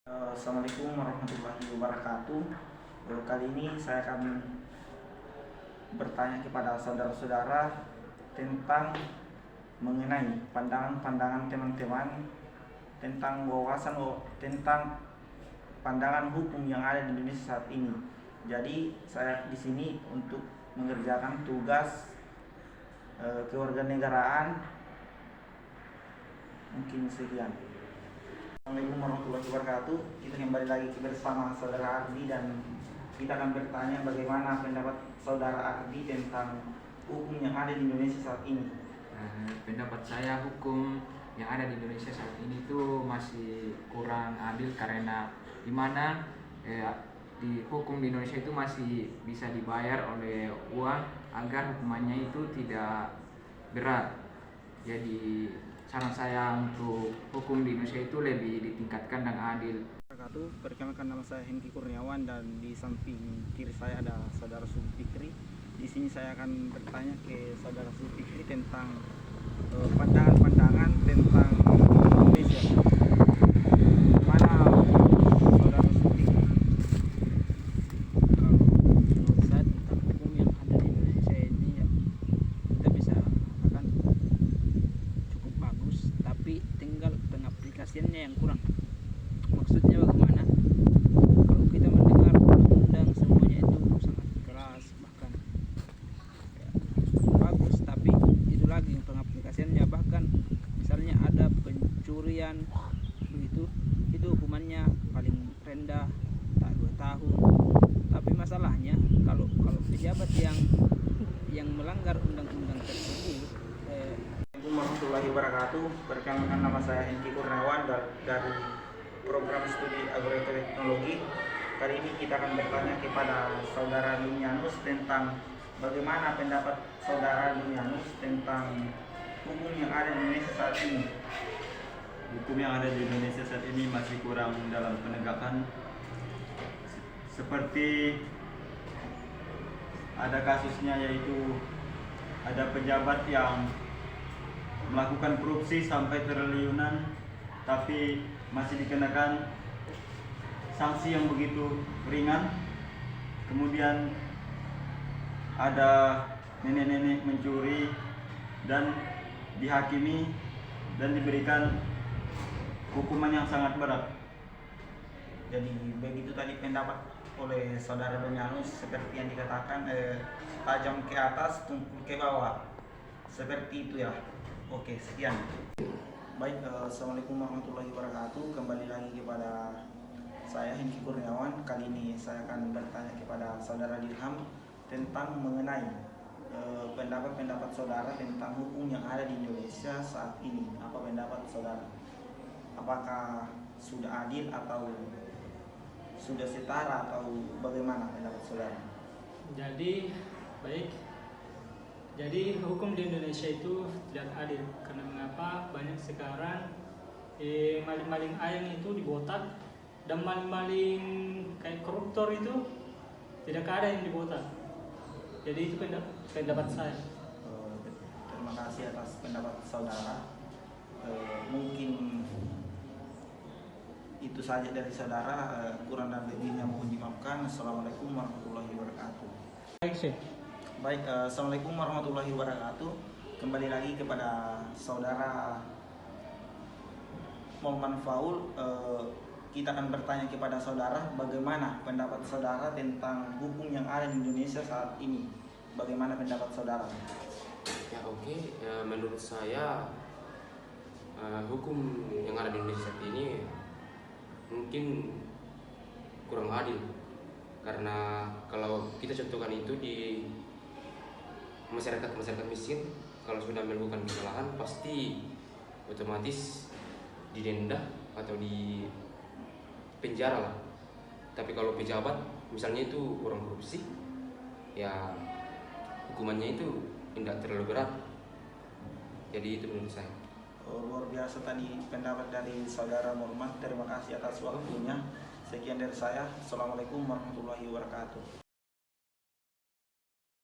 Assalamualaikum warahmatullahi wabarakatuh. Kali ini saya akan bertanya kepada saudara-saudara tentang mengenai pandangan-pandangan teman-teman tentang tentang pandangan hukum yang ada di Indonesia saat ini. Jadi saya di sini untuk mengerjakan tugas kewarganegaraan. Mungkin sekian. Assalamualaikum warahmatullahi wabarakatuh. Kita kembali lagi bersama saudara Ardi dan kita akan bertanya bagaimana pendapat saudara Ardi tentang hukum yang ada di Indonesia saat ini. Pendapat saya hukum yang ada di Indonesia saat ini tuh masih kurang adil karena dimana di hukum di Indonesia itu masih bisa dibayar oleh uang agar hukumannya itu tidak berat. Jadi saran saya untuk hukum di Indonesia itu lebih ditingkatkan dan adil. Perkenalkan, nama saya Hengki Kurniawan dan di samping kiri saya ada saudara Zulfikri. Di sini saya akan bertanya ke saudara Zulfikri tentang pandangan-pandangan tentang Indonesia. Mana saudara Zulfikri? Menurut saya tentang hukum yang ada di Indonesia ini ya, kita bisa katakan cukup bagus, tapi tinggal pengaplikasiannya yang kurang. Maksudnya bagaimana? Kalau kita mendengar undang semuanya itu sangat keras, bahkan ya, bagus, tapi itu lagi yang pengaplikasiannya, bahkan misalnya ada pencurian itu hukumannya paling rendah tak 2 tahun. Tapi masalahnya kalau pejabat yang melanggar undang-undang tersebut Assalamualaikum warahmatullahi wabarakatuh. Perkenalkan, nama saya Hengki Kurniawan dari program studi agroteknologi. Kali ini kita akan bertanya kepada saudara Lunianus tentang bagaimana pendapat saudara Lunianus tentang hukum yang ada di Indonesia saat ini. Hukum yang ada di Indonesia saat ini masih kurang dalam penegakan. Seperti ada kasusnya, yaitu ada pejabat yang melakukan korupsi sampai triliunan tapi masih dikenakan sanksi yang begitu ringan. Kemudian ada nenek-nenek mencuri dan dihakimi dan diberikan hukuman yang sangat berat. Jadi begitu tadi pendapat oleh saudara Lunianus, seperti yang dikatakan tajam ke atas, tumpul ke bawah. Seperti itu ya. Oke, sekian. Baik, Assalamualaikum warahmatullahi wabarakatuh. Kembali lagi kepada saya Hengki Kurniawan. Kali ini saya akan bertanya kepada saudara Dirham tentang mengenai pendapat-pendapat saudara tentang hukum yang ada di Indonesia saat ini. Apa pendapat saudara? Apakah sudah adil atau sudah setara atau bagaimana pendapat saudara? Jadi hukum di Indonesia itu tidak adil. Karena mengapa? Banyak sekarang maling-maling ayam itu dibotak, dan maling-maling kayak koruptor itu tidak ada yang dibotak. Jadi itu pendapat saya. Terima kasih atas pendapat saudara. Mungkin itu saja dari saudara. Kurang dan lebihnya mohon dimaafkan. Assalamualaikum warahmatullahi wabarakatuh. Baik, Assalamualaikum warahmatullahi wabarakatuh. Kembali lagi kepada saudara Muhammad Faul. Kita akan bertanya kepada saudara bagaimana pendapat saudara tentang hukum yang ada di Indonesia saat ini. Bagaimana pendapat saudara? Ya oke. Menurut saya hukum yang ada di Indonesia saat ini mungkin kurang adil, karena kalau kita contohkan itu di masyarakat miskin, kalau sudah melakukan kesalahan pasti otomatis didenda atau di penjara lah. Tapi kalau pejabat misalnya itu orang korupsi, ya hukumannya itu tidak terlalu berat. Jadi itu menurut saya. Luar biasa tadi pendapat dari saudara Muhammad. Terima kasih atas waktunya. Sekian dari saya. Assalamualaikum warahmatullahi wabarakatuh.